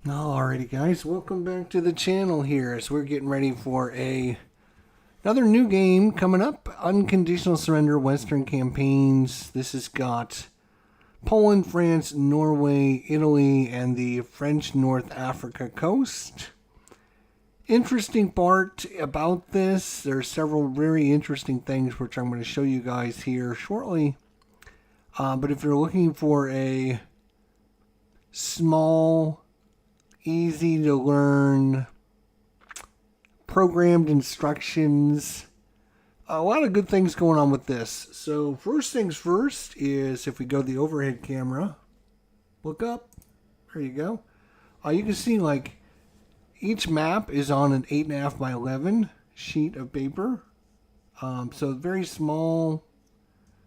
Alrighty guys, welcome back to the channel here as we're getting ready for another new game coming up. Unconditional Surrender Western Campaigns. This has got Poland, France, Norway, Italy, and the French North Africa coast. Interesting part about this, there are several very interesting things which I'm going to show you guys here shortly. But if you're looking for a small, easy to learn, programmed instructions, a lot of good things going on with this. So first things first is if we go to the overhead camera, look up, there you go. You can see like each map is on an 8.5 by 11 sheet of paper. So very small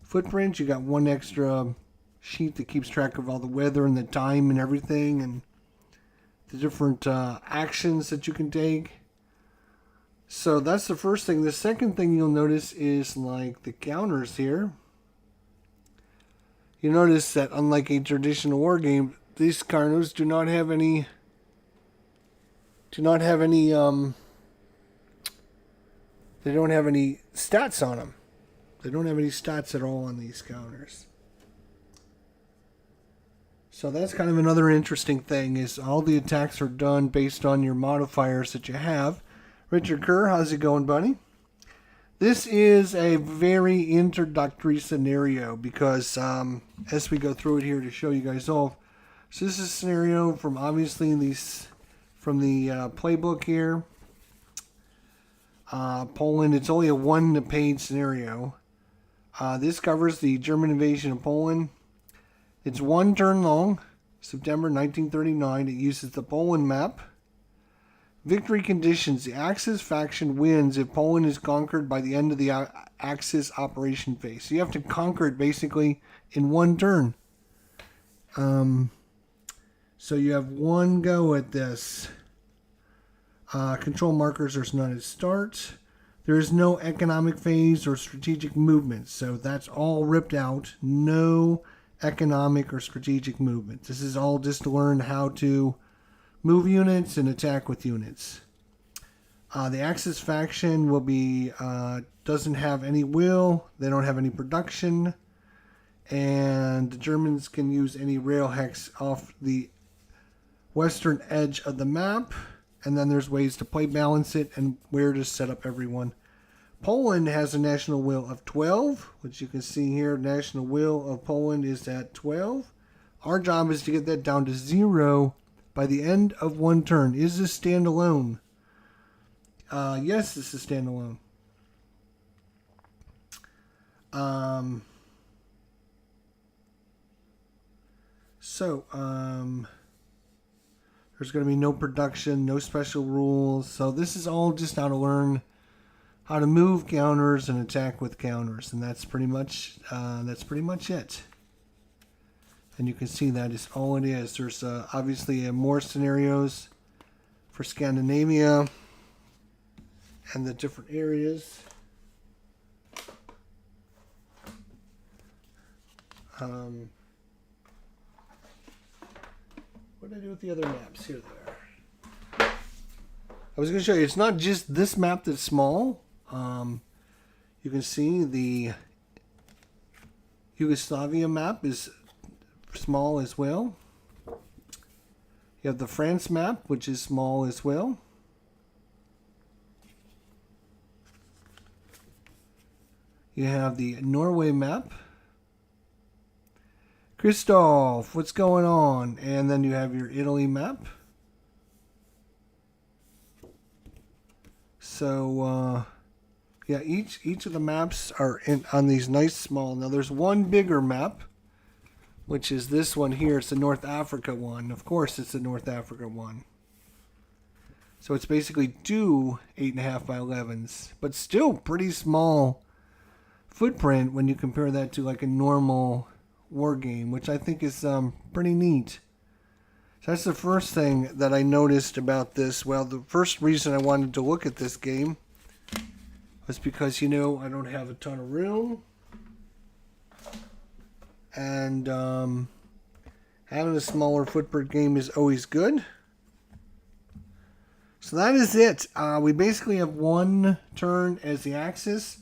footprint. You got one extra sheet that keeps track of all the weather and the time and everything, and the different actions that you can take. So that's the first thing. The second thing you'll notice is like the counters here. You notice that unlike a traditional war game, these counters do not have any they don't have any stats on them. They don't have any stats at all on these counters. So that's kind of another interesting thing, is all the attacks are done based on your modifiers that you have. Richard Kerr, how's it going, buddy? This is a very introductory scenario because as we go through it here to show you guys all, so this is a scenario from obviously from the playbook here. Poland, it's only a one-page scenario. This covers the German invasion of Poland. It's one turn long, September 1939. It uses the Poland map. Victory conditions. The Axis faction wins if Poland is conquered by the end of the Axis operation phase. So you have to conquer it basically in one turn. So you have one go at this. Control markers, there's none at start. There is no economic phase or strategic movement. So that's all ripped out. No economic or strategic movement. This is all just to learn how to move units and attack with units. The Axis faction will be doesn't have any will. They don't have any production, and the Germans can use any rail hex off the western edge of the map. And then there's ways to play balance it and where to set up everyone. Poland has a national will of 12, which you can see here. National will of Poland is at 12. Our job is to get that down to 0 by the end of one turn. Is this standalone? Yes, this is standalone. There's going to be no production, no special rules. So this is all just how to learn how to move counters and attack with counters, and that's pretty much it. And you can see that is all it is. There's obviously more scenarios for Scandinavia and the different areas. What did I do with the other maps? Here they are. I was going to show you, it's not just this map that's small. You can see the Yugoslavia map is small as well. You have the France map, which is small as well. You have the Norway map. Christoph, what's going on? And then you have your Italy map. So, yeah, each of the maps are on these nice small. Now, there's one bigger map, which is this one here. It's the North Africa one. Of course, it's the North Africa one. So it's basically two 8.5 by 11s, but still pretty small footprint when you compare that to like a normal war game, which I think is pretty neat. So that's the first thing that I noticed about this. Well, the first reason I wanted to look at this game was because, I don't have a ton of room. And having a smaller footprint game is always good. So that is it. We basically have one turn as the axis.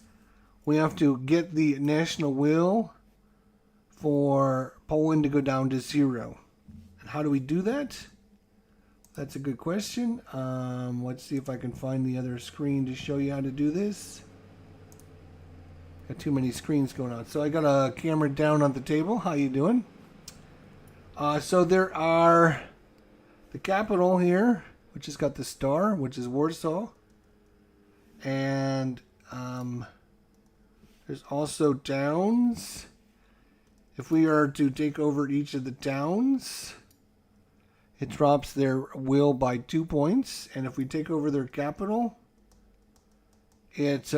We have to get the national will for Poland to go down to 0. And how do we do that? That's a good question. Let's see if I can find the other screen to show you how to do this. Got too many screens going on. So I got a camera down on the table. How you doing? So there are the capital here, which has got the star, which is Warsaw. And there's also towns. If we are to take over each of the towns, it drops their will by 2 points. And if we take over their capital, it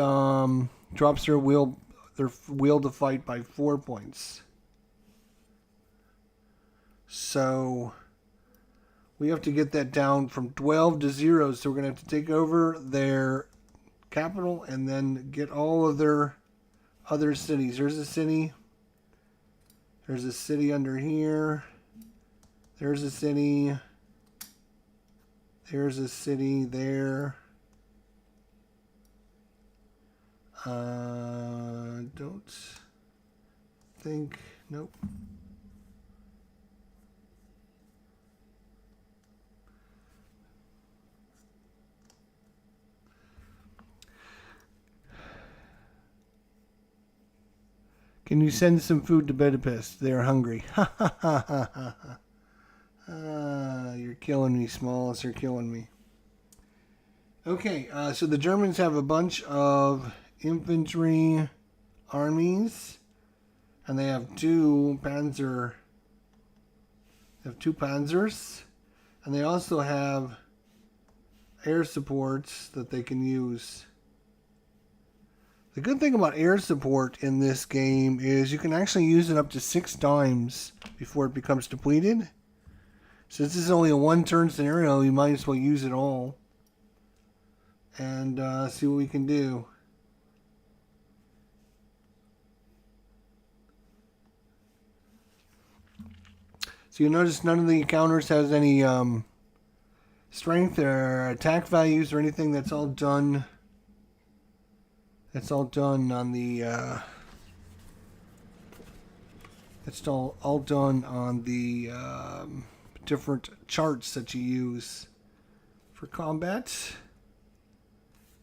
drops their will to fight by 4 points. So we have to get that down from 12 to 0. So we're going to have to take over their capital and then get all of their other cities. There's a city. There's a city under here. There's a city. There's a city there. Don't think. Nope. Can you send some food to Budapest? They're hungry. You're killing me, Smalls. You're killing me. Okay, so the Germans have a bunch of infantry armies, and they have two panzers, and they also have air supports that they can use. The good thing about air support in this game is you can actually use it up to 6 times before it becomes depleted. Since this is only a one-turn scenario, you might as well use it all and see what we can do. So you notice none of the counters has any strength or attack values or anything. That's all done. That's all done on the. It's all done on the different charts that you use for combat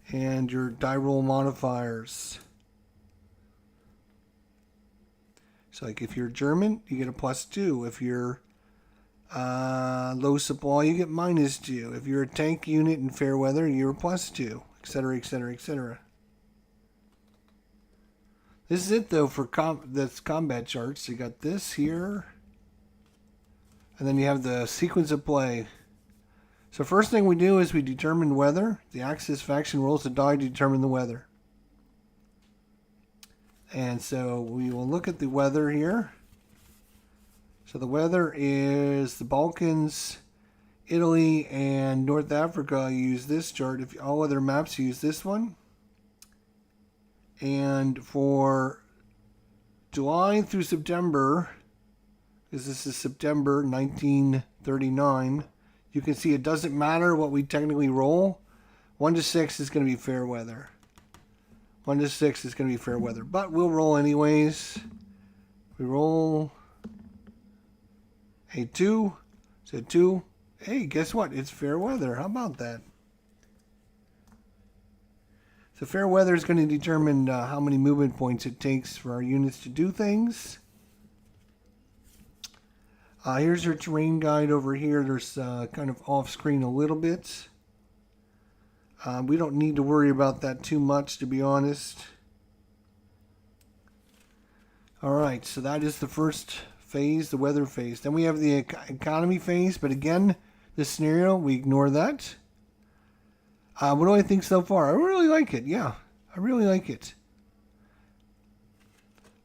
and your die roll modifiers. So, like if you're German, you get a +2. If you're low supply, you get -2. If you're a tank unit in fair weather, you're +2, etc., etc., etc. This is it though for that's combat charts. You got this here, and then you have the sequence of play. So first thing we do is we determine weather. The Axis faction rolls a die to determine the weather. And so we will look at the weather here. So the weather is the Balkans, Italy, and North Africa use this chart. If all other maps use this one. And for July through September, because this is September 1939, you can see it doesn't matter what we technically roll. 1 to 6 is going to be fair weather. 1 to 6 is going to be fair weather. But we'll roll anyways. We roll a 2. So 2. Hey, guess what? It's fair weather. How about that? So fair weather is going to determine how many movement points it takes for our units to do things. Here's your terrain guide over here. There's kind of off screen a little bit. We don't need to worry about that too much, to be honest. Alright, so that is the first phase, the weather phase. Then we have the economy phase, but again, this scenario, we ignore that. What do I think so far? I really like it. Yeah, I really like it.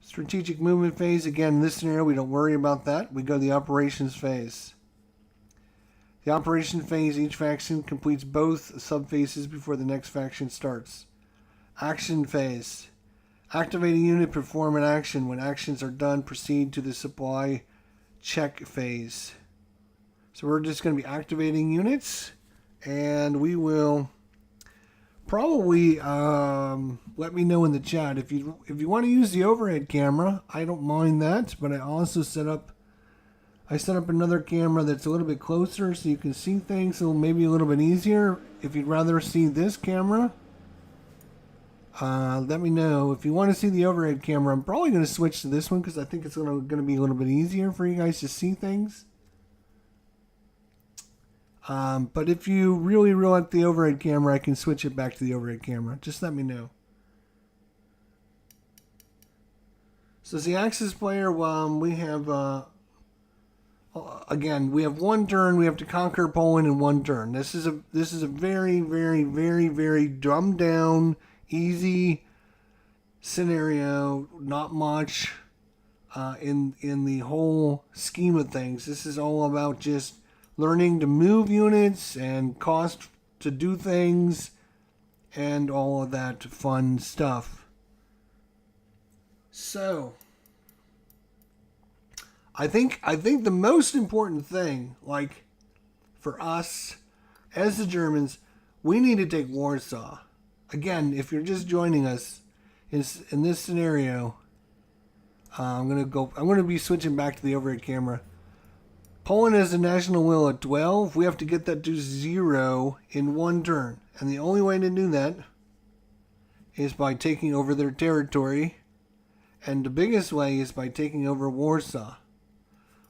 Strategic movement phase. Again, in this scenario, we don't worry about that. We go to the operations phase. The operation phase, each faction completes both sub-phases before the next faction starts. Action phase. Activate a unit, perform an action. When actions are done, proceed to the supply check phase. So we're just going to be activating units and we will probably let me know in the chat if you want to use the overhead camera. I don't mind that, but I also set up another camera that's a little bit closer so you can see things, so maybe a little bit easier. If you'd rather see this camera, let me know. If you want to see the overhead camera, I'm probably going to switch to this one because I think it's going to be a little bit easier for you guys to see things. But if you really like the overhead camera, I can switch it back to the overhead camera. Just let me know. So as the Axis player, we have, again, we have one turn. We have to conquer Poland in one turn. This is a very, very, very, very dumbed down, easy scenario. Not much in the whole scheme of things. This is all about just learning to move units and cost to do things and all of that fun stuff. So I think the most important thing, like for us as the Germans, we need to take Warsaw. Again, if you're just joining us in this scenario, I'm gonna be switching back to the overhead camera. Poland has a national will at 12. We have to get that to 0 in one turn. And the only way to do that is by taking over their territory. And the biggest way is by taking over Warsaw.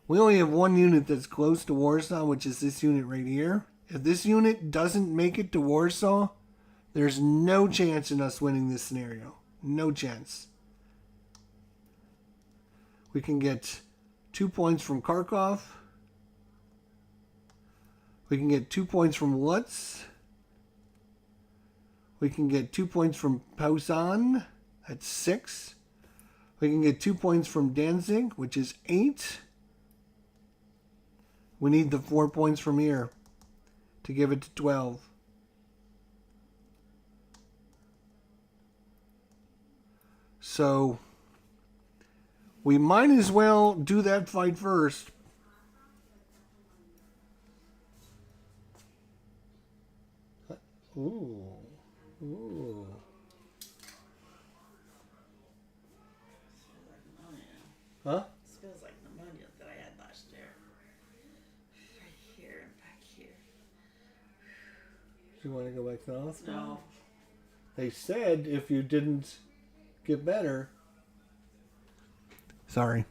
We only have one unit that's close to Warsaw, which is this unit right here. If this unit doesn't make it to Warsaw, there's no chance in us winning this scenario. No chance. We can get 2 points from Kharkov. We can get 2 points from Lutz. We can get 2 points from Pausan. That's 6. We can get 2 points from Danzig, which is 8. We need the 4 points from here to give it to 12. So we might as well do that fight first. Ooh. Ooh. Huh? This feels like pneumonia that I had last year. Right here and back here. Do you want to go back to the hospital? No. They said if you didn't get better. Sorry.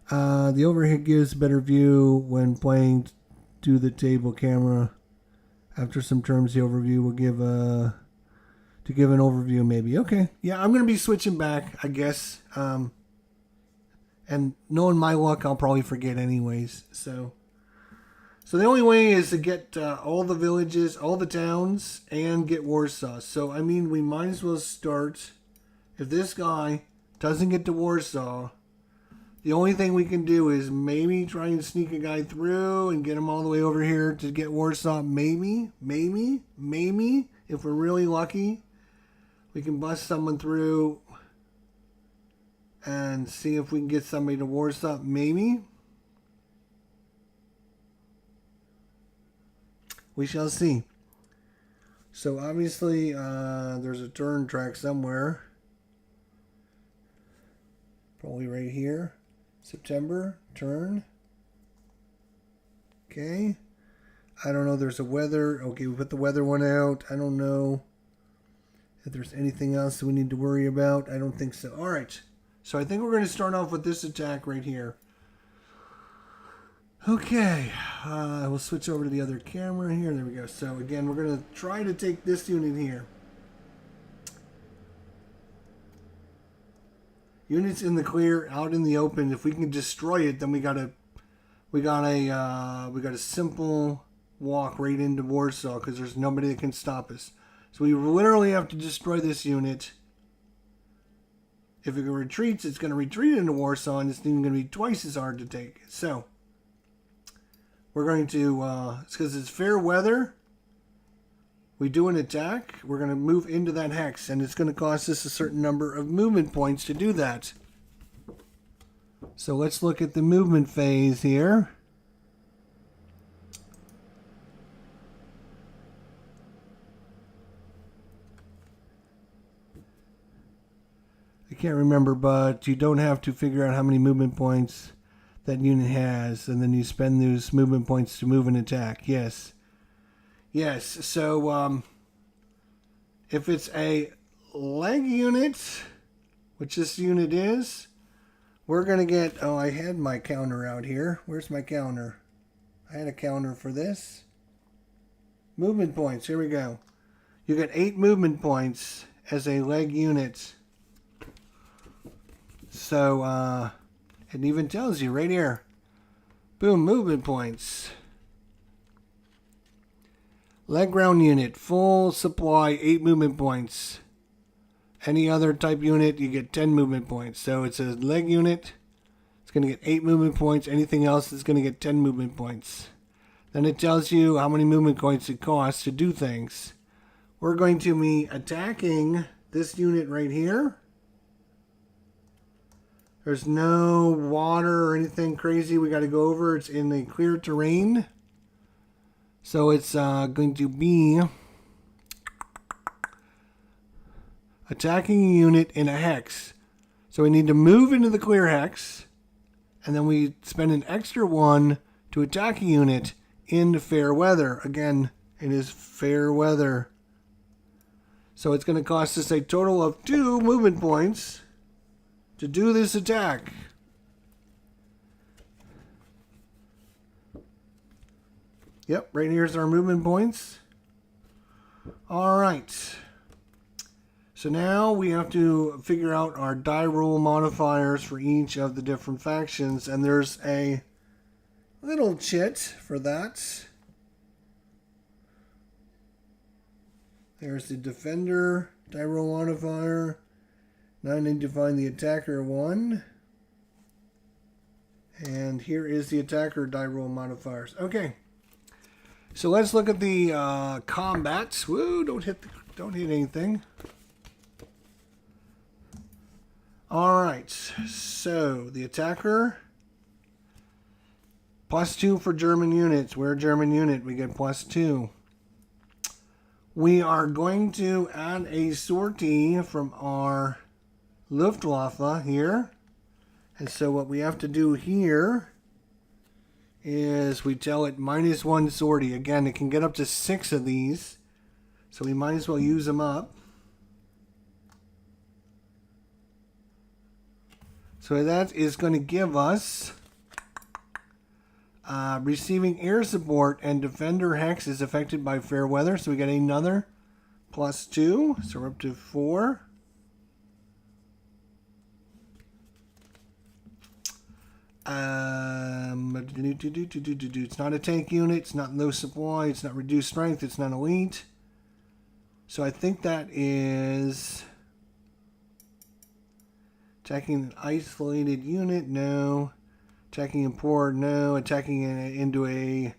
The overhead gives a better view when playing to the table camera. After some terms, the overview will give an overview maybe. Okay. Yeah, I'm going to be switching back, I guess. And knowing my luck, I'll probably forget anyways. So the only way is to get all the villages, all the towns, and get Warsaw. So, I mean, we might as well start. If this guy doesn't get to Warsaw, the only thing we can do is maybe try and sneak a guy through and get him all the way over here to get Warsaw. Maybe, if we're really lucky, we can bust someone through and see if we can get somebody to Warsaw. Maybe. We shall see. So obviously there's a turn track somewhere. Probably right here. September, turn. Okay. I don't know. There's a weather. Okay, we put the weather one out. I don't know if there's anything else that we need to worry about. I don't think so. All right. So I think we're going to start off with this attack right here. Okay. We'll switch over to the other camera here. There we go. So again, we're going to try to take this unit here. Units in the clear, out in the open. If we can destroy it, then we got a simple walk right into Warsaw because there's nobody that can stop us. So we literally have to destroy this unit. If it retreats, it's going to retreat into Warsaw, and it's even going to be twice as hard to take. So we're going to, it's because it's fair weather. We do an attack, we're going to move into that hex, and it's going to cost us a certain number of movement points to do that. So let's look at the movement phase here. I can't remember, but you don't have to figure out how many movement points that unit has, and then you spend those movement points to move and attack. Yes. Yes, so if it's a leg unit, which this unit is, we're going to get... Oh, I had my counter out here. Where's my counter? I had a counter for this. Movement points. Here we go. You get 8 movement points as a leg unit. So, it even tells you right here. Boom, movement points. Leg ground unit, full supply, 8 movement points. Any other type unit, you get 10 movement points. So it's a leg unit. It's going to get 8 movement points. Anything else is going to get 10 movement points. Then it tells you how many movement points it costs to do things. We're going to be attacking this unit right here. There's no water or anything crazy we got to go over. It's in the clear terrain. So it's going to be attacking a unit in a hex. So we need to move into the clear hex. And then we spend an extra 1 to attack a unit in fair weather. Again, it is fair weather. So it's going to cost us a total of 2 movement points to do this attack. Yep, right here's our movement points. All right. So now we have to figure out our die roll modifiers for each of the different factions. And there's a little chit for that. There's the defender die roll modifier. Now I need to find the attacker 1. And here is the attacker die roll modifiers. Okay. So let's look at the combat. Woo! Don't hit anything. All right. So the attacker +2 for German units. We're a German unit. We get +2. We are going to add a sortie from our Luftwaffe here. And so what we have to do here is we tell it -1 sortie. Again, it can get up to 6 of these. So we might as well use them up. So that is going to give us receiving air support and defender hex is affected by fair weather. So we get another +2. So we're up to 4. It's not a tank unit. It's not low supply. It's not reduced strength. It's not elite. So I think that is attacking an isolated unit. No. Attacking in port. No. Attacking into a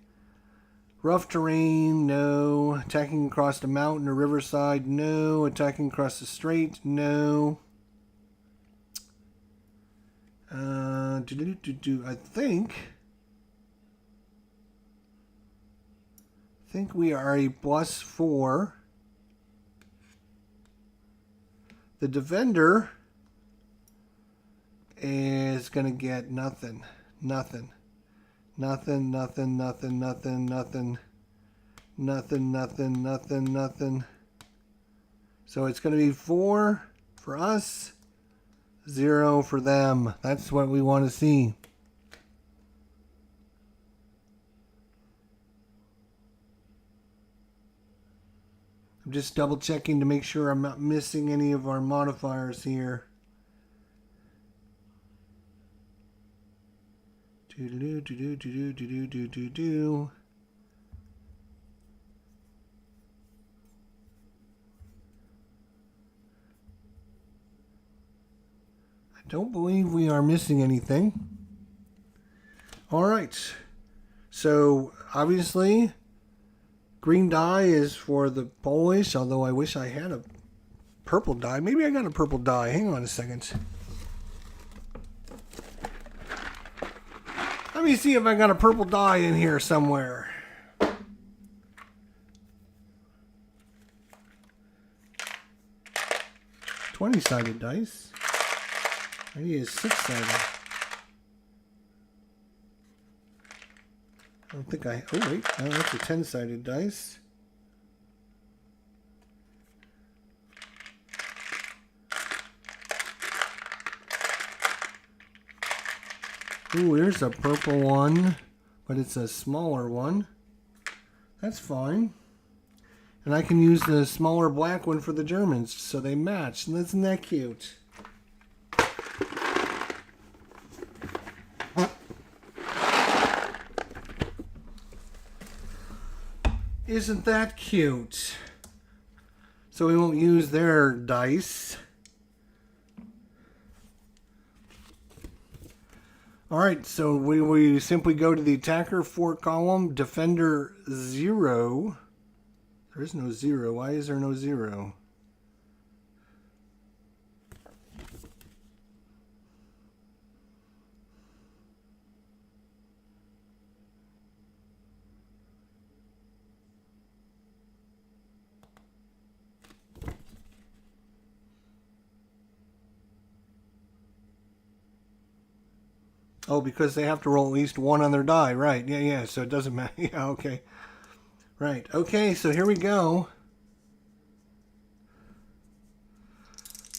rough terrain. No. Attacking across the mountain or riverside. No. Attacking across the strait. No. I think we are a +4. The defender is going to get nothing. Nothing. Nothing, nothing, nothing, nothing, nothing. Nothing, nothing, nothing, nothing. So it's going to be 4 for us. 0 for them. That's what we want to see. I'm just double checking to make sure I'm not missing any of our modifiers here. Don't believe we are missing anything. All right. So, obviously, green dye is for the Polish, although I wish I had a purple dye. Maybe I got a purple dye. Hang on a second. Let me see if I got a purple dye in here somewhere. $20-sided dice. I need a 6-sided. I don't think I... Oh, wait. No, that's a 10-sided dice. Ooh, here's a purple one, but it's a smaller one. That's fine. And I can use the smaller black one for the Germans, so they match. And isn't that cute? Isn't that cute? So we won't use their dice. Alright, so we simply go to the attacker 4 column, defender 0. There is no 0. Why is there no 0? Oh, because they have to roll at least 1 on their die. Right. Yeah. So it doesn't matter. Yeah, okay. Right. Okay, so here we go.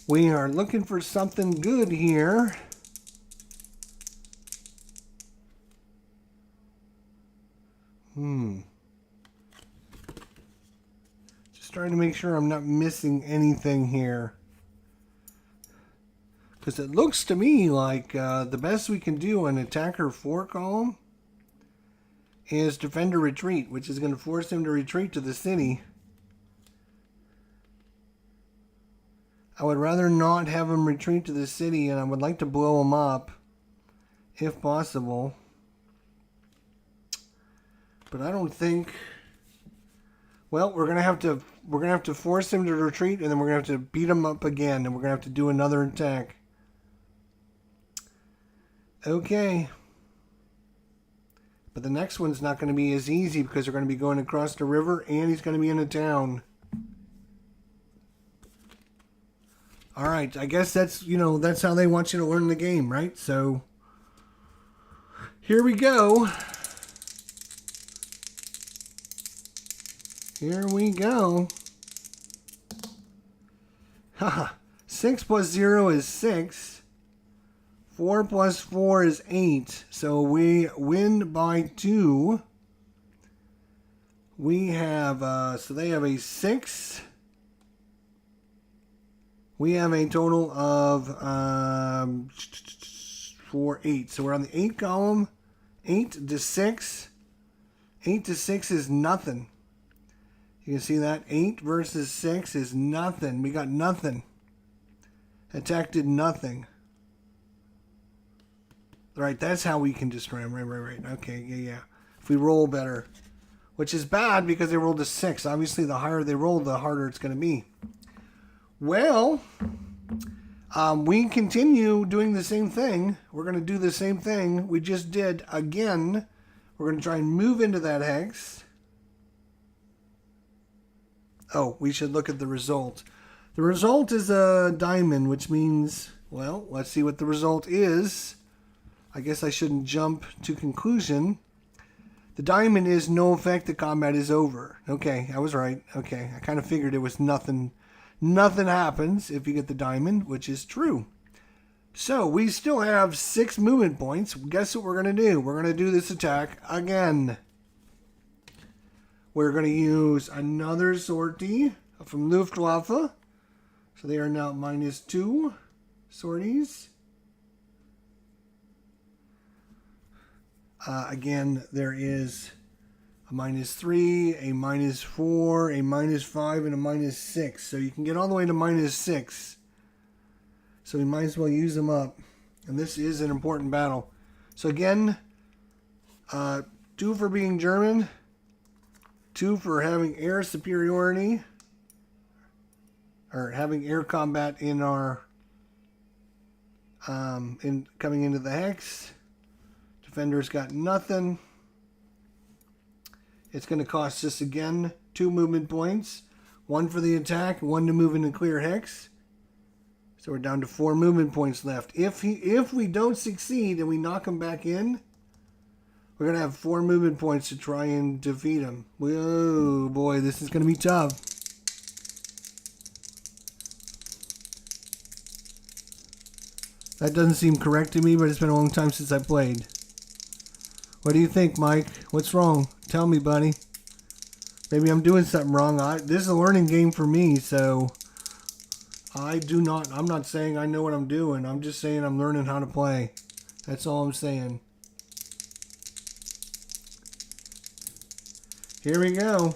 We are looking for something good here. Just trying to make sure I'm not missing anything here. Because it looks to me like the best we can do on attacker 4 column is defender retreat, which is going to force him to retreat to the city. I would rather not have him retreat to the city, and I would like to blow him up if possible. But I don't think... Well, we're gonna have to force him to retreat, and then we're gonna have to beat him up again, and we're gonna have to do another attack. Okay. But the next one's not going to be as easy because they're going to be going across the river and he's going to be in a town. All right, I guess that's, that's how they want you to learn the game, right? So here we go. Here we go. Haha. 6 plus 0 is 6. 4 plus 4 is 8. So we win by 2. We have, so they have a 6. We have a total of 4, 8. So we're on the 8 column. 8 to 6. 8 to 6 is nothing. You can see that 8 versus 6 is nothing. We got nothing. Attack did nothing. Right, that's how we can destroy them. Right. Okay, yeah. If we roll better. Which is bad because they rolled a 6. Obviously, the higher they roll, the harder it's going to be. Well, we continue doing the same thing. We're going to do the same thing we just did again. We're going to try and move into that hex. Oh, we should look at the result. The result is a diamond, which means, well, let's see what the result is. I guess I shouldn't jump to conclusion. The diamond is no effect. The combat is over. Okay, I was right. Okay, I kind of figured it was nothing. Nothing happens if you get the diamond, which is true. So we still have 6 movement points. Guess what we're going to do? We're going to do this attack again. We're going to use another sortie from Luftwaffe. So they are now -2 sorties. Again, there is a -3, a -4, a -5, and a -6. So you can get all the way to -6. So we might as well use them up. And this is an important battle. So again, 2 for being German, 2 for having air superiority, or having air combat in our, in coming into the hex. Defender's got nothing. It's going to cost us again 2 movement points. 1 for the attack, 1 to move into clear hex. So we're down to 4 movement points left. If we don't succeed and we knock him back in, we're going to have 4 movement points to try and defeat him. Whoa, boy, this is going to be tough. That doesn't seem correct to me, but it's been a long time since I played. What do you think, Mike? What's wrong? Tell me, buddy. Maybe I'm doing something wrong. This is a learning game for me, so I'm not saying I know what I'm doing. I'm just saying I'm learning how to play. That's all I'm saying. Here we go.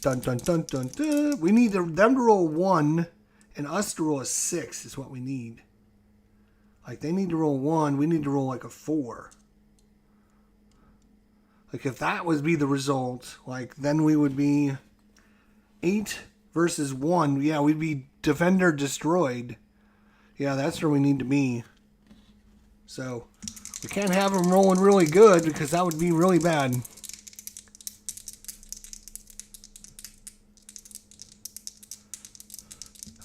Dun, dun, dun, dun, dun. We need them to roll 1 and us to roll a 6 is what we need. Like, they need to roll 1, we need to roll like a 4. Like, if that would be the result, like, then we would be 8 versus 1. Yeah, we'd be defender destroyed. Yeah, that's where we need to be. So, we can't have them rolling really good because that would be really bad.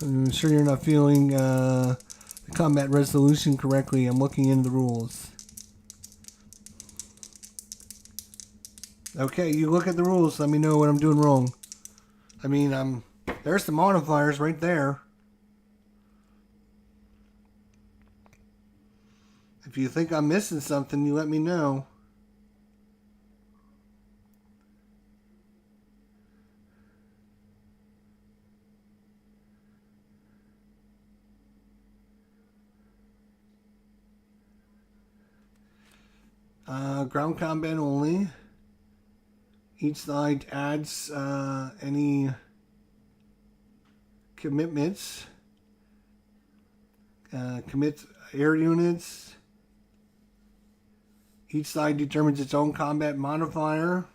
I'm sure you're not feeling the combat resolution correctly. I'm looking into the rules. Okay, you look at the rules. Let me know what I'm doing wrong. I mean, there's the modifiers right there. If you think I'm missing something, you let me know. Ground combat only. Each side adds any commitments. Commits air units. Each side determines its own combat modifier.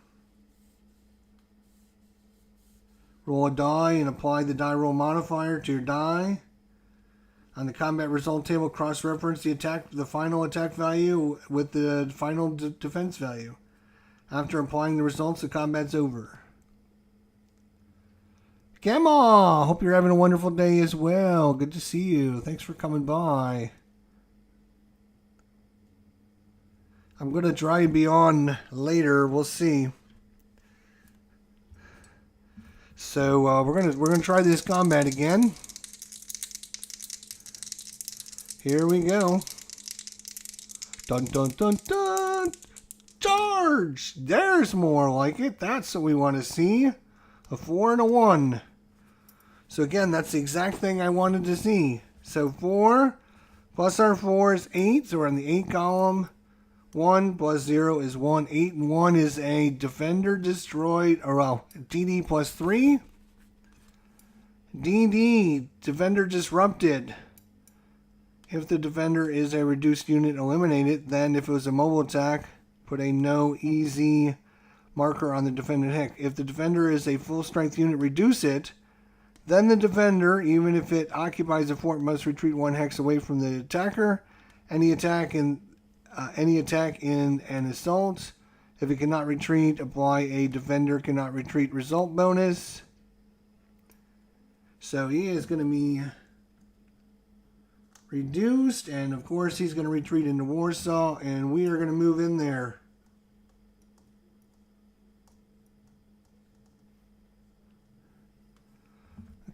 Roll a die and apply the die roll modifier to your die. On the combat result table, cross-reference the final attack value with the final defense value. After applying the results, the combat's over. Gamma! Hope you're having a wonderful day as well. Good to see you. Thanks for coming by. I'm going to try and be on later. We'll see. So we're gonna try this combat again. Here we go. Dun dun dun dun. Charge! There's more like it. That's what we want to see. A 4 and a 1. So again, that's the exact thing I wanted to see. So 4 plus our 4 is 8. So we're in the 8 column. 1 plus 0 is 1. 8 and 1 is a defender destroyed. Or well, DD plus 3. DD, defender disrupted. If the defender is a reduced unit, eliminate it. Then if it was a mobile attack, put a no easy marker on the defended hex. If the defender is a full strength unit, reduce it. Then the defender, even if it occupies a fort, must retreat 1 hex away from the attacker. Any attack in an assault. If it cannot retreat, apply a defender cannot retreat result bonus. So he is going to be reduced, and of course he's going to retreat into Warsaw, and we are going to move in there.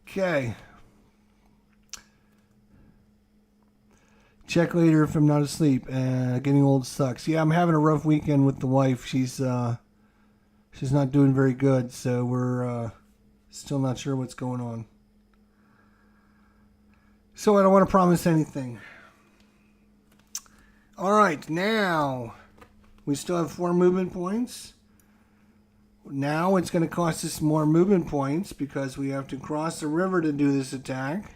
Okay. Check later if I'm not asleep. Getting old sucks. Yeah, I'm having a rough weekend with the wife. She's not doing very good, so we're still not sure what's going on. So I don't want to promise anything. Alright, now we still have 4 movement points. Now it's going to cost us more movement points because we have to cross the river to do this attack.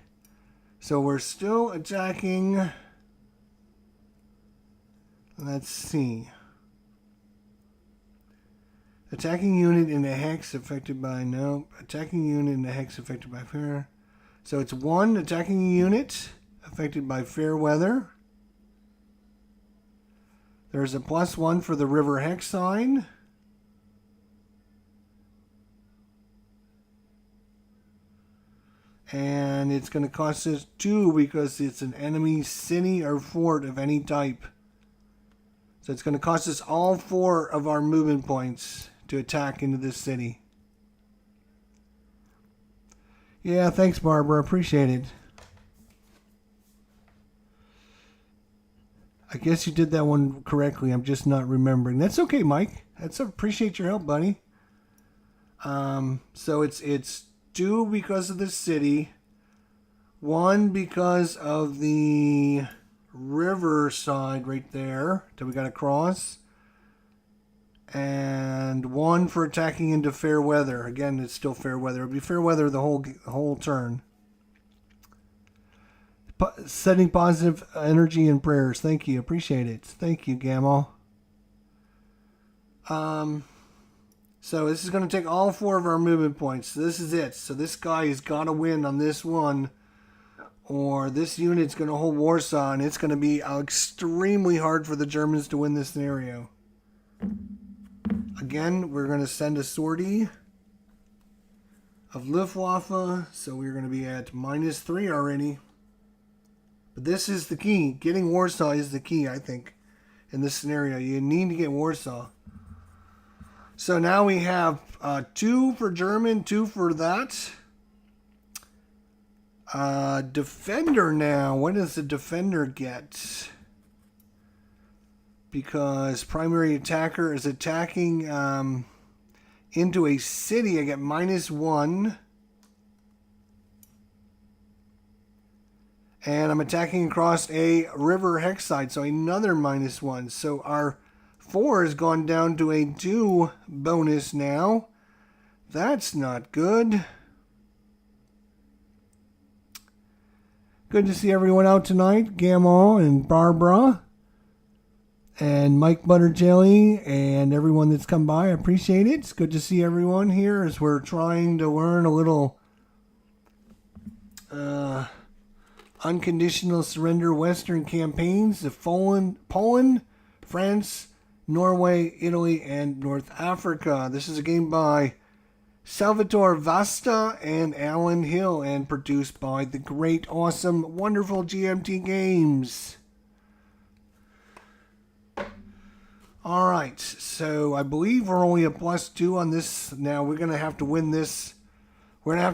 So we're still attacking. Let's see. Attacking unit in a hex affected by no. Attacking unit in a hex affected by fair. So it's 1 attacking unit affected by fair weather. There's a +1 for the river hex sign. And it's going to cost us 2 because it's an enemy city or fort of any type. So it's going to cost us all 4 of our movement points to attack into this city. Yeah, thanks, Barbara. Appreciate it. I guess you did that one correctly. I'm just not remembering. That's okay, Mike. Appreciate your help, buddy. So it's 2 because of the city, 1 because of the riverside right there that we got to cross, and 1 for attacking into fair weather. Again, it's still fair weather. It'll be fair weather the whole turn. Setting positive energy and prayers. Thank you. Appreciate it. Thank you, Gamal. So this is going to take all 4 of our movement points. So this is it. So this guy has got to win on this one, or this unit's going to hold Warsaw, and it's going to be extremely hard for the Germans to win this scenario. Again, we're going to send a sortie of Luftwaffe, so we're going to be at -3 already. But this is the key. Getting Warsaw is the key, I think, in this scenario. You need to get Warsaw. So now we have 2 for German, 2 for that. Defender now. What does the defender get? Because primary attacker is attacking into a city. I get -1. And I'm attacking across a river hex side, so another -1. So our 4 has gone down to a 2 bonus now. That's not good. Good to see everyone out tonight. Gamal and Barbara and Mike Butterjelly and everyone that's come by. I appreciate it. It's good to see everyone here as we're trying to learn a little unconditional surrender Western campaigns of Poland, France, Norway, Italy, and North Africa. This is a game by Salvatore Vasta and Alan Hill, and produced by the great, awesome, wonderful GMT Games. Alright, so I believe we're only a +2 on this. Now we're going to have to win this. We're going to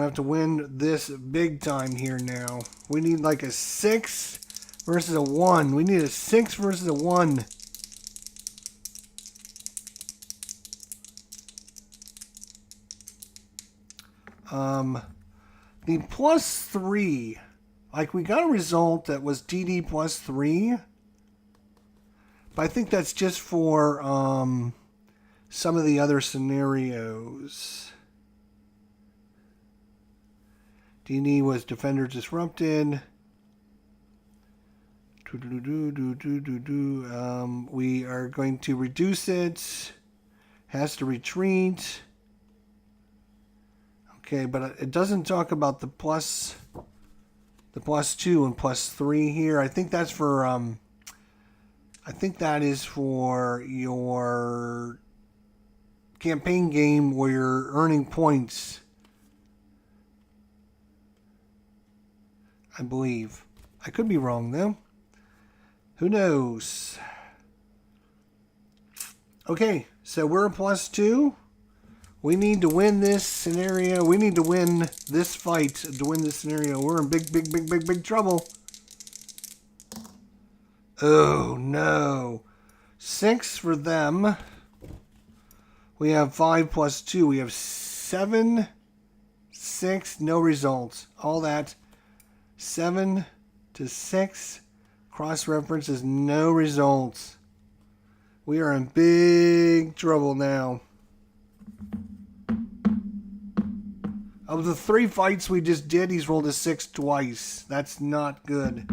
have to win this big time here now. We need like a 6 versus a 1. We need a 6 versus a 1. The +3, like we got a result that was DD +3, but I think that's just for some of the other scenarios. DD was defender disrupted. We are going to reduce it. Has to retreat. Okay, but it doesn't talk about the +2 and +3 here. I think that's for I think that is for your campaign game where you're earning points. I believe. I could be wrong though. Who knows? Okay, so we're a +2. We need to win this scenario. We need to win this fight to win this scenario. We're in big trouble. Oh, no. 6 for them. We have 5 + 2. We have 7, 6, no results. All that. 7 to 6. Cross-reference is no results. We are in big trouble now. Of the 3 fights we just did, he's rolled a 6 twice. That's not good.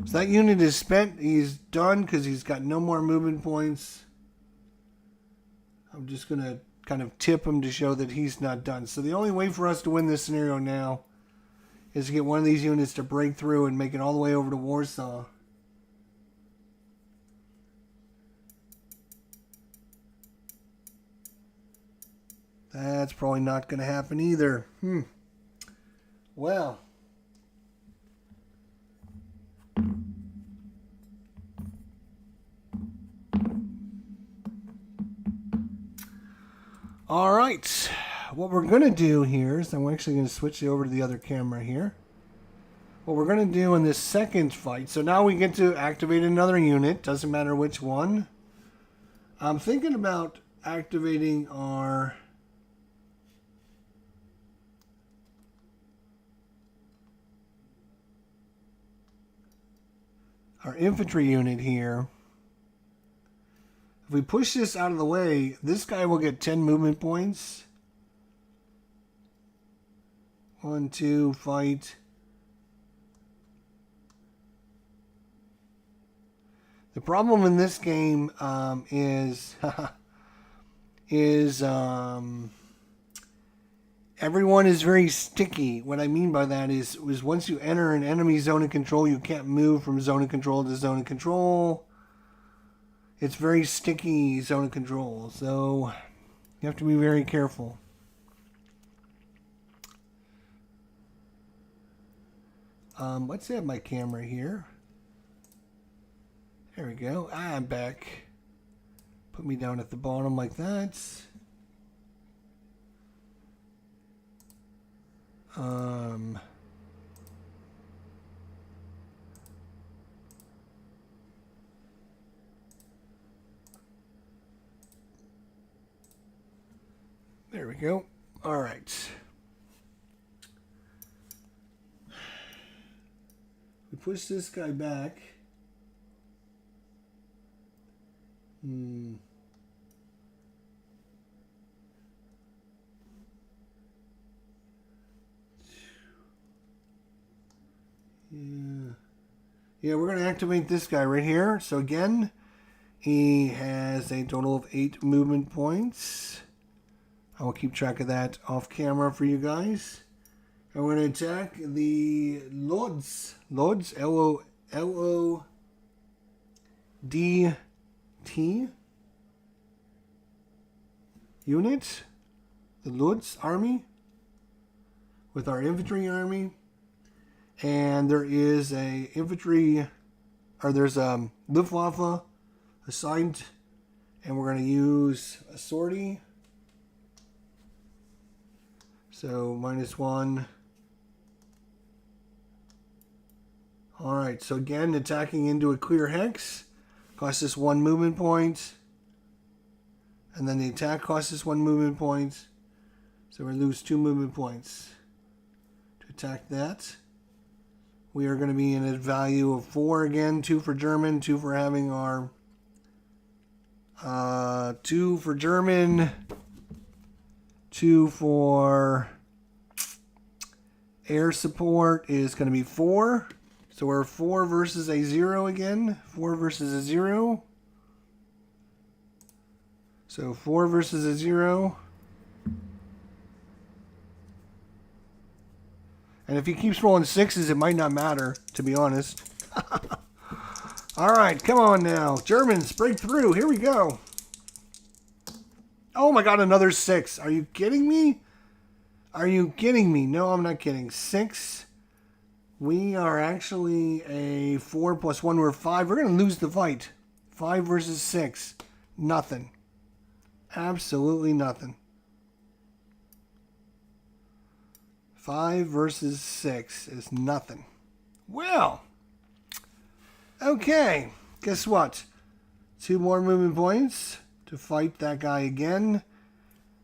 So that unit is spent. He's done because he's got no more movement points. I'm just going to kind of tip him to show that he's not done. So the only way for us to win this scenario now is to get one of these units to break through and make it all the way over to Warsaw. That's probably not going to happen either. Well. All right. What we're going to do here is I'm actually going to switch it over to the other camera here. What we're going to do in this second fight, so now we get to activate another unit. Doesn't matter which one. I'm thinking about activating our infantry unit here. If we push this out of the way, this guy will get 10 movement points. 1, 2, fight. The problem in this game is everyone is very sticky. What I mean by that is once you enter an enemy zone of control, you can't move from zone of control to zone of control. It's very sticky zone of control, so you have to be very careful. Let's have my camera here. There we go. I'm back. Put me down at the bottom like that. There we go. All right. We push this guy back. Yeah, we're going to activate this guy right here. So again, he has a total of 8 movement points. I will keep track of that off camera for you guys. And we're going to attack the Lodz. Lodz, L-O-D-T unit. The Lodz army with our infantry army. And there is a infantry, or there's a Luftwaffe assigned, and we're going to use a sortie. So -1. Alright, so again, attacking into a clear hex costs us 1 movement point. And then the attack costs us 1 movement point. So we lose 2 movement points to attack that. We are going to be in a value of 4 again. 2 for German, 2 for having our 2 for German, 2 for air support is going to be 4. So we're 4 versus a 0 again. 4 versus a 0. So 4 versus a 0. And if he keeps rolling 6s, it might not matter, to be honest. All right, come on now. Germans, break through. Here we go. Oh my God, another 6. Are you kidding me? Are you kidding me? No, I'm not kidding. 6. We are actually a 4 + 1. We're 5. We're going to lose the fight. 5 versus 6. Nothing. Absolutely nothing. 5 versus 6 is nothing. Well, okay. Guess what? 2 more movement points to fight that guy again.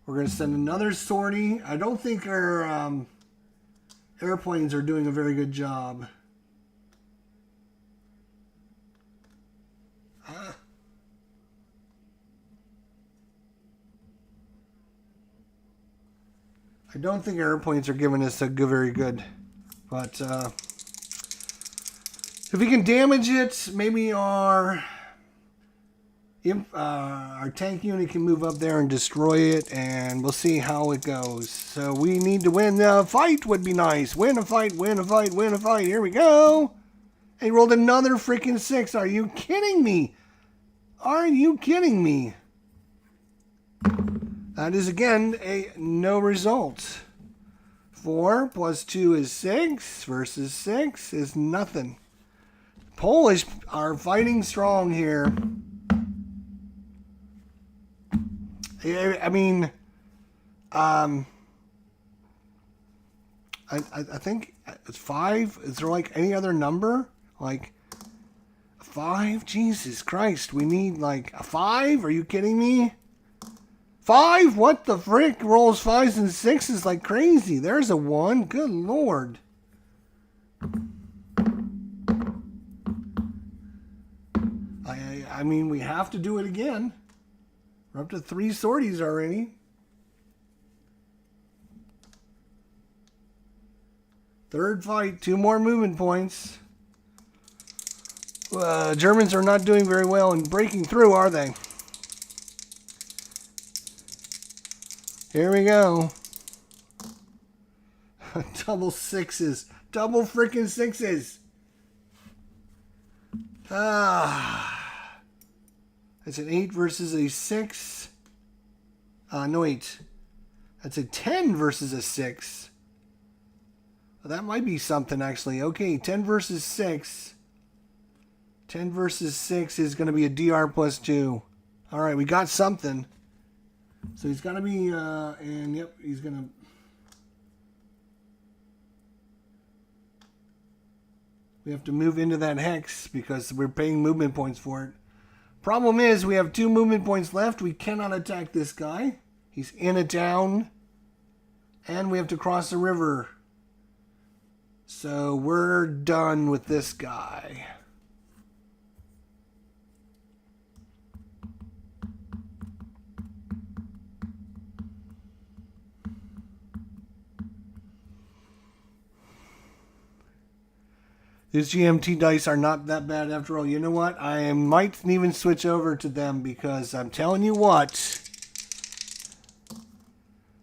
We're going to send another sortie. I don't think our airplanes are doing a very good job. I don't think our airplanes are giving us a very good. But if we can damage it, maybe our tank unit can move up there and destroy it, and we'll see how it goes. So we need to win the fight would be nice. Win a fight, win a fight, win a fight. Here we go. And he rolled another freaking 6. Are you kidding me? Are you kidding me? That is, again, a no result. 4 plus 2 is 6 versus 6 is nothing. Polish are fighting strong here. I mean, I think it's 5. Is there like any other number? Like 5? Jesus Christ. We need like a 5? Are you kidding me? 5? What the frick? Rolls 5s and 6s like crazy. There's a 1. Good Lord. I mean, we have to do it again. We're up to 3 sorties already. Third fight, 2 more movement points. Germans are not doing very well in breaking through, are they? Here we go. Double 6s. Double freaking 6s. That's an 8 versus a 6. No, 8. That's a 10 versus a 6. Well, that might be something, actually. Okay, 10 versus 6. 10 versus 6 is going to be a DR plus 2. All right, we got something. So he's got to be, and yep, he's going to... We have to move into that hex because we're paying movement points for it. Problem is, we have 2 movement points left. We cannot attack this guy. He's in a town. And we have to cross the river. So we're done with this guy. These GMT dice are not that bad after all. You know what? I might even switch over to them because I'm telling you what.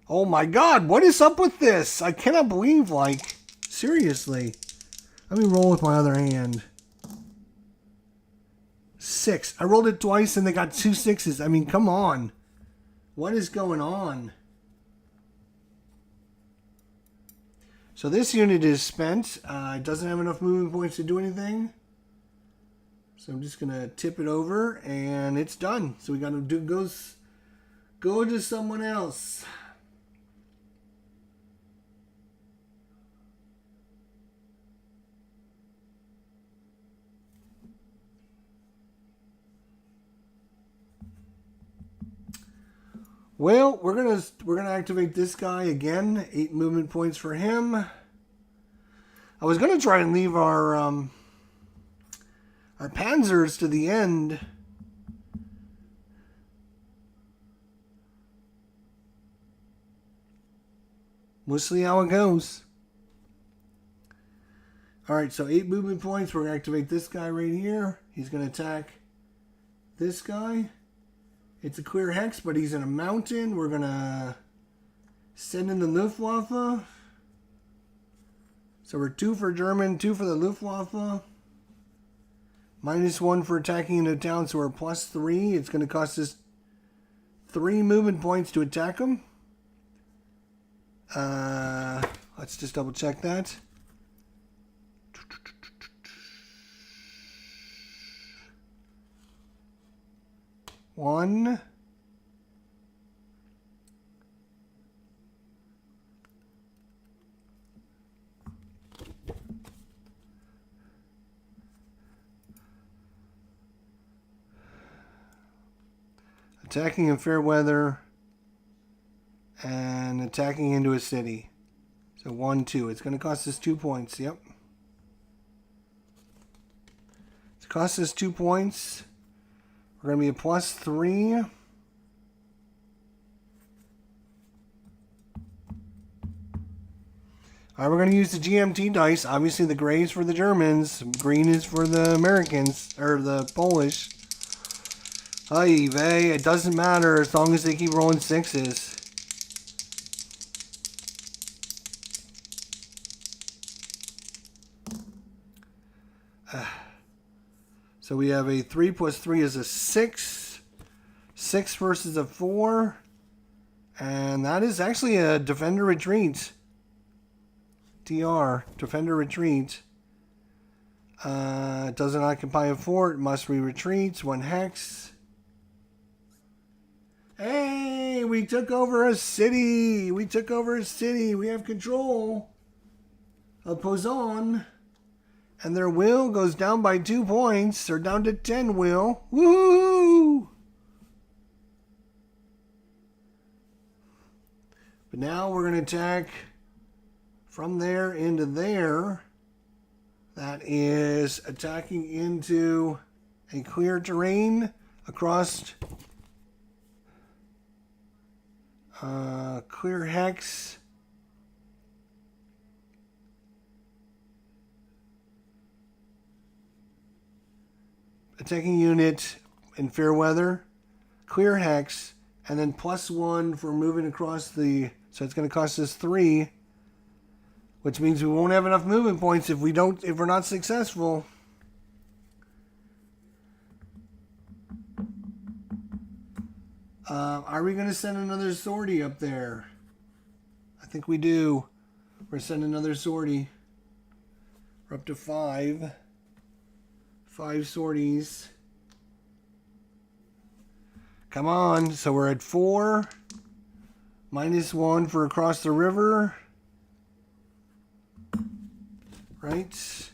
Oh my God, what is up with this? I cannot believe, like, seriously. Let me roll with my other hand. 6. I rolled it twice and they got 2 6s. I mean, come on. What is going on? So this unit is spent. It doesn't have enough movement points to do anything. So I'm just going to tip it over and it's done. So we got to go to someone else. Well, we're gonna activate this guy again. 8 movement points for him. I was gonna try and leave our panzers to the end. We'll see how it goes. All right, so 8 movement points. We're gonna activate this guy right here. He's gonna attack this guy. It's a clear hex, but he's in a mountain. We're going to send in the Luftwaffe. So we're 2 for German, 2 for the Luftwaffe. -1 for attacking into town, so we're +3. It's going to cost us 3 movement points to attack him. Let's just double check that. One. Attacking in fair weather and attacking into a city. So 1, 2. It's going to cost us 2 points. Yep. It's cost us 2 points. We're going to be a +3. All right, we're going to use the GMT dice. Obviously, the gray is for the Germans. Green is for the Americans, or the Polish. Ay vey, it doesn't matter as long as they keep rolling 6s. So we have a 3 + 3 is a 6. 6 versus a 4. And that is actually a defender retreat. DR, defender retreat. It doesn't occupy a fort, must retreat, 1 hex. Hey, we took over a city. We took over a city. We have control of Pozon. And their will goes down by 2 points. They're down to 10 will. Woohoo! But now we're going to attack from there into there. That is attacking into a clear terrain across clear hex. Attacking unit in fair weather, clear hex, and then +1 for moving across the. So it's going to cost us 3, which means we won't have enough movement points if we're not successful. Are we going to send another sortie up there? I think we do. We're sending another sortie. We're up to 5. 5 sorties. Come on. So we're at 4. -1 for across the river. Right?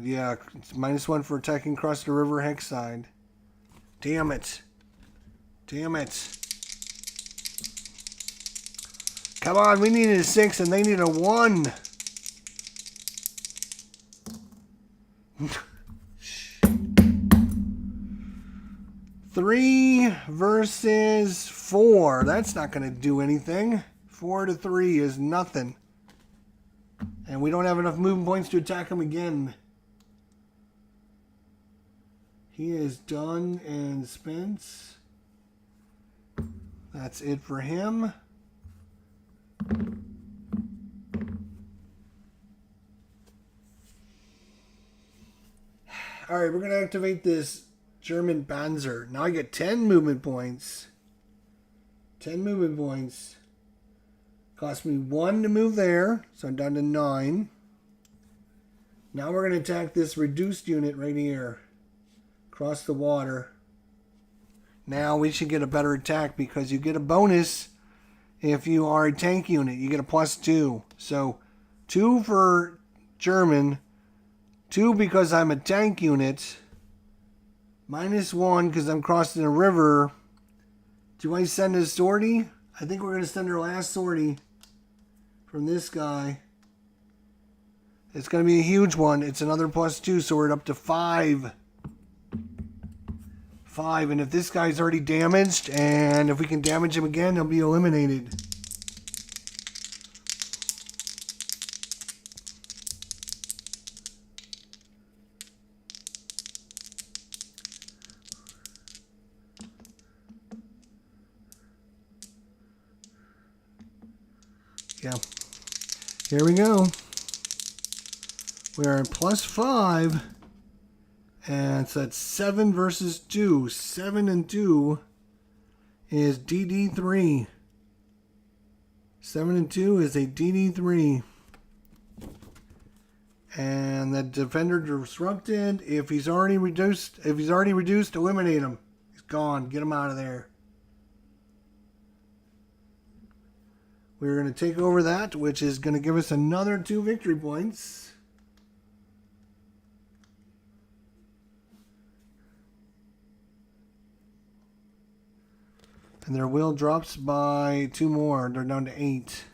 Yeah, it's -1 for attacking across the river hex side. Damn it. Damn it. Come on, we needed a 6 and they need a 1. Three versus 4. That's not going to do anything. 4 to 3 is nothing. And we don't have enough movement points to attack him again. He is done and spent. That's it for him. Alright, we're going to activate this German Panzer. Now I get 10 movement points. 10 movement points. Cost me 1 to move there, so I'm down to 9. Now we're going to attack this reduced unit right here. Across the water. Now we should get a better attack because you get a bonus if you are a tank unit. You get a +2. So 2 for German. 2 because I'm a tank unit. -1 because I'm crossing a river. Do I send a sortie? I think we're going to send our last sortie from this guy. It's going to be a huge one. It's another +2, so we're up to 5. 5, and if this guy's already damaged, and if we can damage him again, he'll be eliminated. Yeah. Here we go. We are at +5. And so that's 7 versus 2. 7 and 2 is DD3. 7 and 2 is a DD3. And the defender disrupted. If he's already reduced, eliminate him. He's gone. Get him out of there. We're going to take over that, which is going to give us another 2 victory points. And their will drops by 2 more. They're down to 8.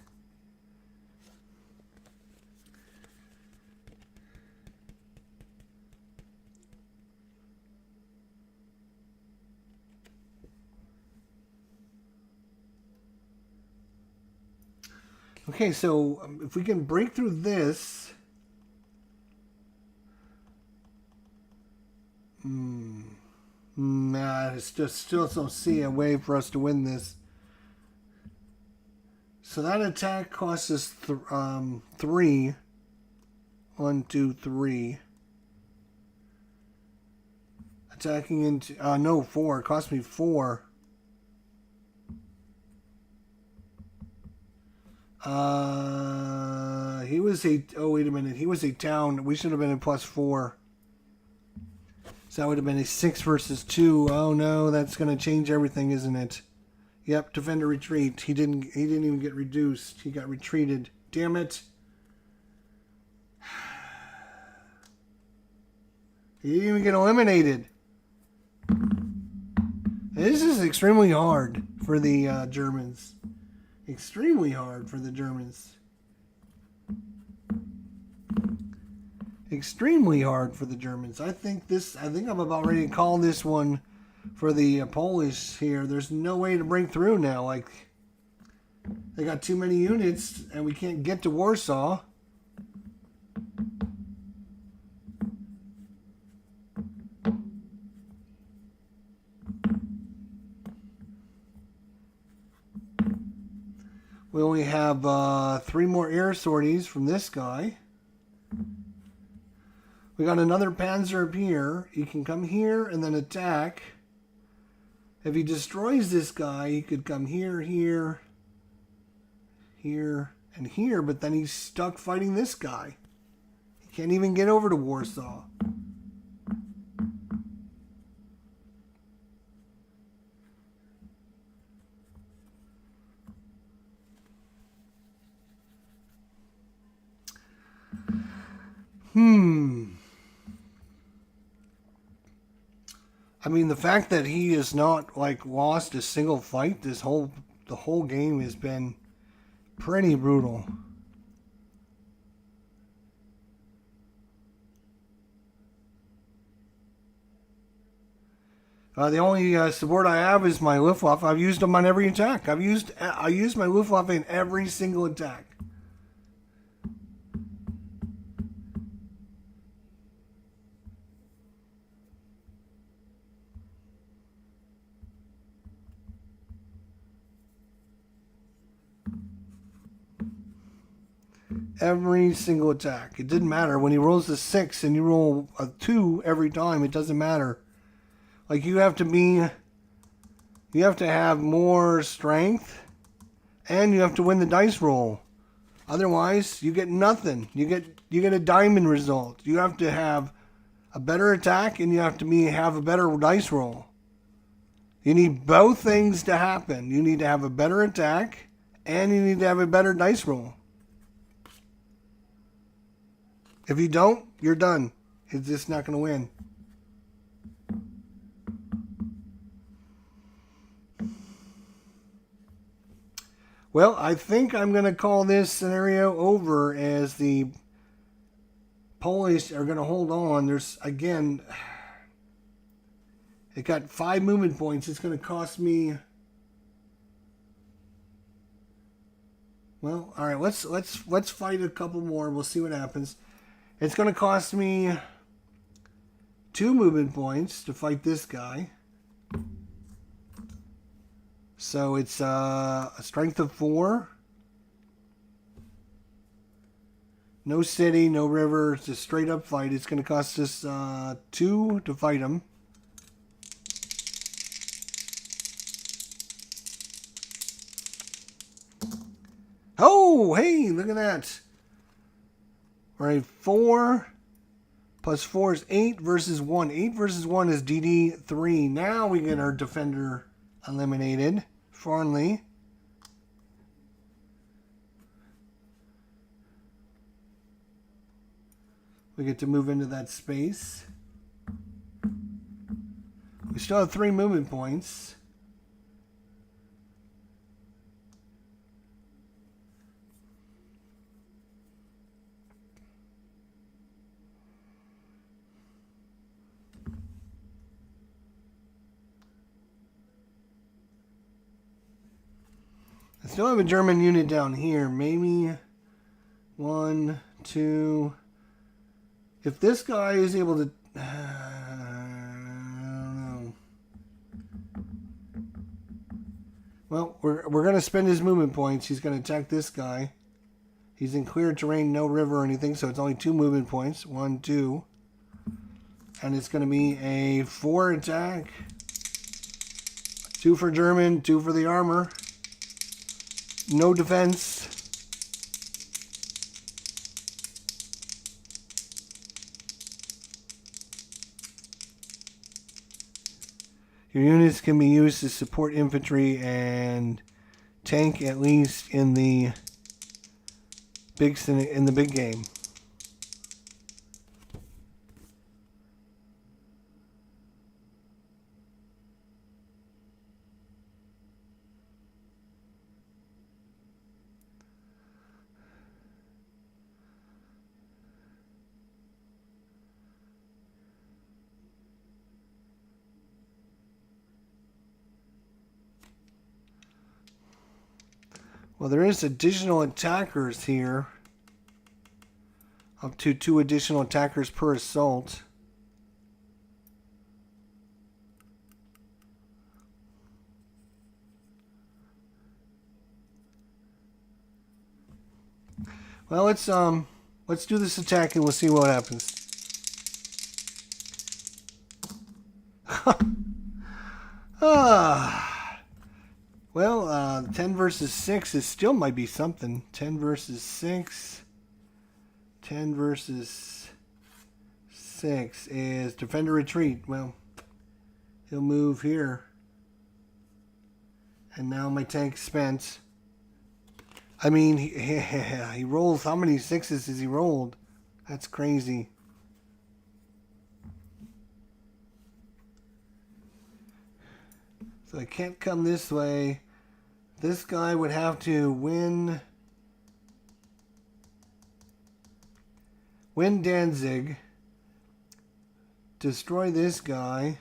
Okay, so if we can break through this. Nah, it's just still don't see a way for us to win this. So that attack costs us 3. 1, 2, 3. Attacking into... no, 4. It cost me 4. He was a... Oh, wait a minute. He was a town. We should have been in +4. So that would have been a 6 versus 2. Oh, no. That's going to change everything, isn't it? Yep. Defender retreat. He didn't even get reduced. He got retreated. Damn it. He didn't even get eliminated. This is extremely hard for the Germans. Extremely hard for the Germans. Extremely hard for the Germans. I think I'm about ready to call this one for the Polish here. There's no way to break through now. Like, they got too many units and we can't get to Warsaw. We only have 3 more air sorties from this guy. We got another Panzer up here. He can come here and then attack. If he destroys this guy, he could come here, here, here, and here. But then he's stuck fighting this guy. He can't even get over to Warsaw. I mean, the fact that he has not like lost a single fight the whole game has been pretty brutal. The only support I have is my Luftwaffe. I've used them on every attack. I used my Luftwaffe in every single attack. Every single attack. It didn't matter. When he rolls a 6 and you roll a 2 every time, it doesn't matter. Like, you have to have more strength and you have to win the dice roll. Otherwise, you get nothing. You get a diamond result. You have to have a better attack and you have to have a better dice roll. You need both things to happen. You need to have a better attack and you need to have a better dice roll. If you don't, you're done. It's just not going to win. Well, I think I'm going to call this scenario over as the Polish are going to hold on. There's, again, it got 5 movement points. It's going to cost me... Well, all right, let's fight a couple more. We'll see what happens. It's going to cost me 2 movement points to fight this guy. So it's a strength of 4. No city, no river. It's a straight up fight. It's going to cost us 2 to fight him. Oh, hey, look at that. All right, 4 plus 4 is 8 versus 1. 8 versus 1 is DD3. Now we get our defender eliminated. Farnley. We get to move into that space. We still have 3 movement points. I still have a German unit down here. Maybe 1, 2. If this guy is able to... I don't know. Well, we're going to spend his movement points. He's going to attack this guy. He's in clear terrain, no river or anything, so it's only 2 movement points. 1, 2. And it's going to be a 4 attack. 2 for German, 2 for the armor. No defense. Your units can be used to support infantry and tank, at least in the big game. Well, there is additional attackers here. Up to 2 additional attackers per assault. Well, let's do this attack and we'll see what happens. Well, 10 versus 6 is still might be something. 10 versus 6. 10 versus 6 is defender retreat. Well, he'll move here. And now my tank's spent. I mean, he rolls. How many 6s has he rolled? That's crazy. So I can't come this way. This guy would have to win Danzig. Destroy this guy.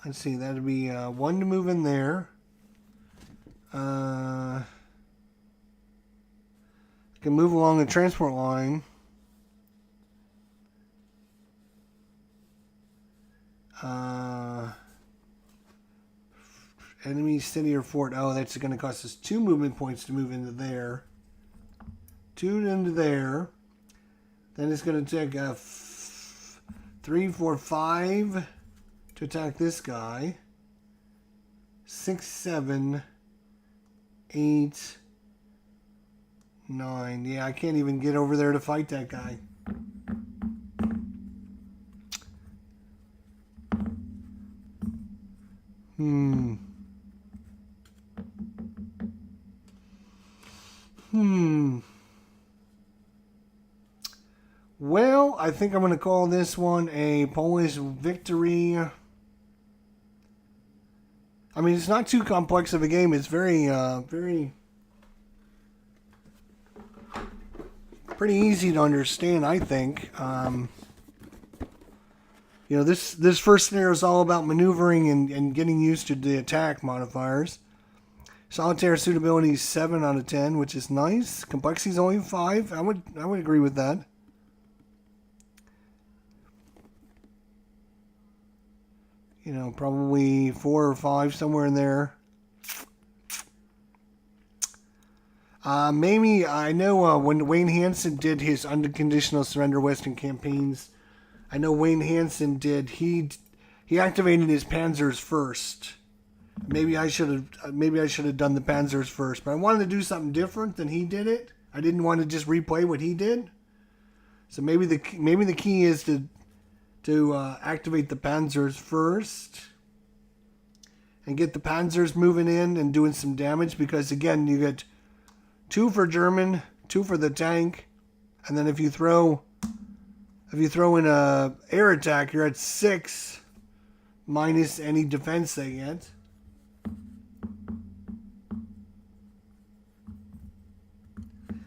Let's see, that'd be 1 to move in there. I can move along the transport line. Enemy city or fort. Oh, that's going to cost us 2 movement points to move into there. 2 into there. Then it's going to take 3, 4, 5 to attack this guy. 6, 7, 8, 9. Yeah, I can't even get over there to fight that guy. Well, I think I'm going to call this one a Polish victory. I mean, it's not too complex of a game. It's very pretty easy to understand, I think. You know, this first scenario is all about maneuvering and getting used to the attack modifiers. Solitaire suitability is 7 out of 10, which is nice. Complexity is only 5. I would agree with that. You know, probably 4 or 5, somewhere in there. Maybe, I know when Wayne Hansen did his Unconditional Surrender Western campaigns, I know Wayne Hansen did, he activated his Panzers first. Maybe I should have done the Panzers first, but I wanted to do something different than he did it. I didn't want to just replay what he did. So maybe the key is to activate the Panzers first and get the Panzers moving in and doing some damage, because again, you get 2 for German, 2 for the tank, and then if you throw in a air attack, you're at 6 minus any defense they get.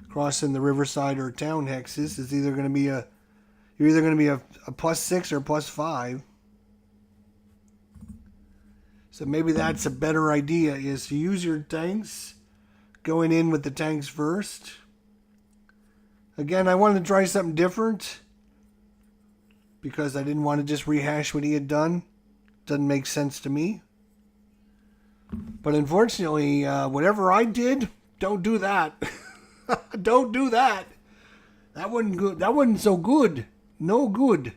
Crossing the riverside or town hexes is either going to be you're either going to be a +6 or +5. So maybe that's a better idea, is to use your tanks, going in with the tanks first. Again, I wanted to try something different because I didn't want to just rehash what he had done. Doesn't make sense to me. But unfortunately, whatever I did, don't do that. Don't do that. That wasn't good. That wasn't so good. No good.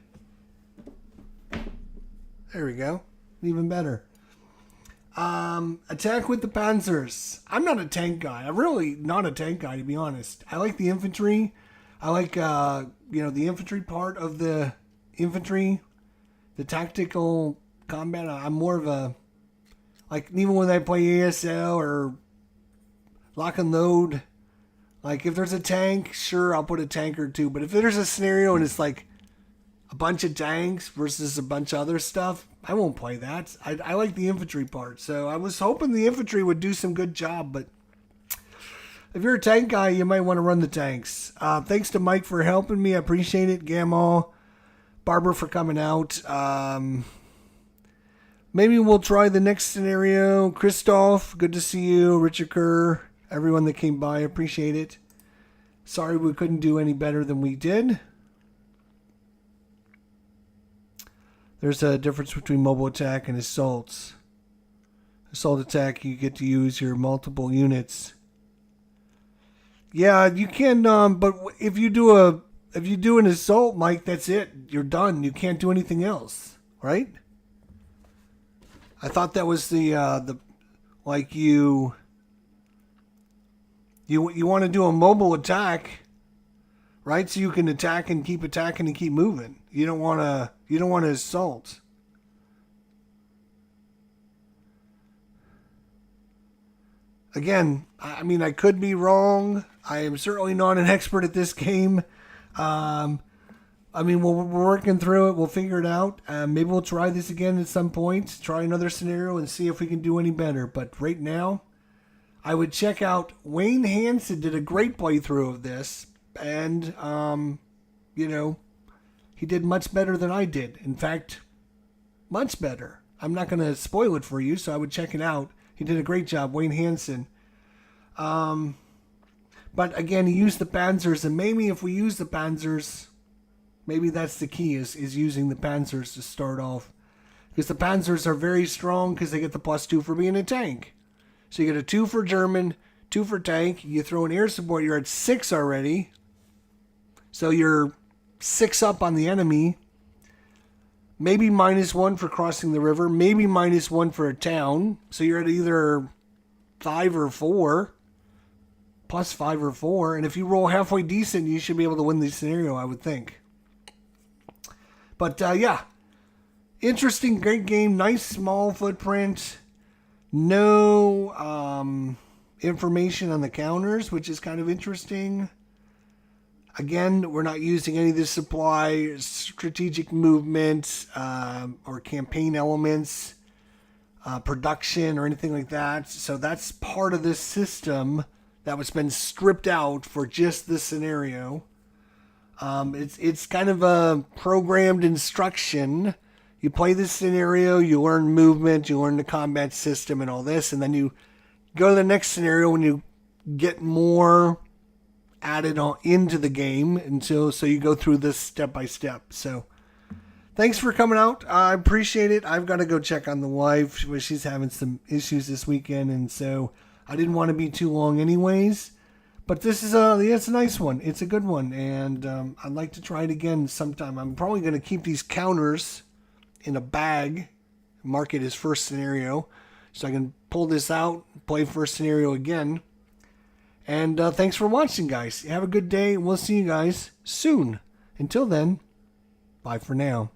There we go. Even better. Attack with the panzers. I'm not a tank guy. I'm really not a tank guy, to be honest. I like the infantry. I like, the infantry part of the infantry. The tactical combat. I'm more of a, like, even when I play ASL or lock and load, like, if there's a tank, sure, I'll put a tank or two. But if there's a scenario and it's like a bunch of tanks versus a bunch of other stuff, I won't play that. I like the infantry part. So I was hoping the infantry would do some good job. But if you're a tank guy, you might want to run the tanks. Thanks to Mike for helping me. I appreciate it. Gamal, Barbara for coming out. Maybe we'll try the next scenario. Christoph, good to see you. Richard Kerr, everyone that came by, appreciate it. Sorry we couldn't do any better than we did. There's a difference between mobile attack and assaults. Assault attack, you get to use your multiple units. Yeah, you can, but if you do an assault, Mike, that's it. You're done. You can't do anything else, right? I thought that was you want to do a mobile attack, right? So you can attack and keep attacking and keep moving. You don't want to assault. Again, I mean, I could be wrong. I am certainly not an expert at this game. I mean, we're working through it. We'll figure it out. Maybe we'll try this again at some point. Try another scenario and see if we can do any better. But right now, I would check out Wayne Hansen did a great playthrough of this. And, he did much better than I did. In fact, much better. I'm not going to spoil it for you, so I would check it out. He did a great job, Wayne Hansen. But again, he used the Panzers, and maybe if we use the Panzers, maybe that's the key, is using the Panzers to start off. Because the Panzers are very strong because they get the +2 for being a tank. So you get a 2 for German, 2 for tank. You throw an air support, you're at 6 already. So you're 6 up on the enemy. Maybe -1 for crossing the river. Maybe -1 for a town. So you're at either 5 or 4. +5 or 4. And if you roll halfway decent, you should be able to win the scenario, I would think. But, yeah. Interesting, great game. Nice small footprint. No information on the counters, which is kind of interesting. Again, we're not using any of the supply, strategic movement, or campaign elements, production, or anything like that. So that's part of this system that was been stripped out for just this scenario. It's kind of a programmed instruction. You play this scenario, you learn movement, you learn the combat system and all this, and then you go to the next scenario when you get more added on into the game so you go through this step by step. So thanks for coming out. I appreciate it. I've got to go check on the wife. She's having some issues this weekend, and so I didn't want to be too long anyways. But this is it's a nice one. It's a good one, and I'd like to try it again sometime. I'm probably going to keep these counters in a bag, mark it as first scenario, so I can pull this out, play first scenario again. And thanks for watching, guys. Have a good day, and we'll see you guys soon. Until then, bye for now.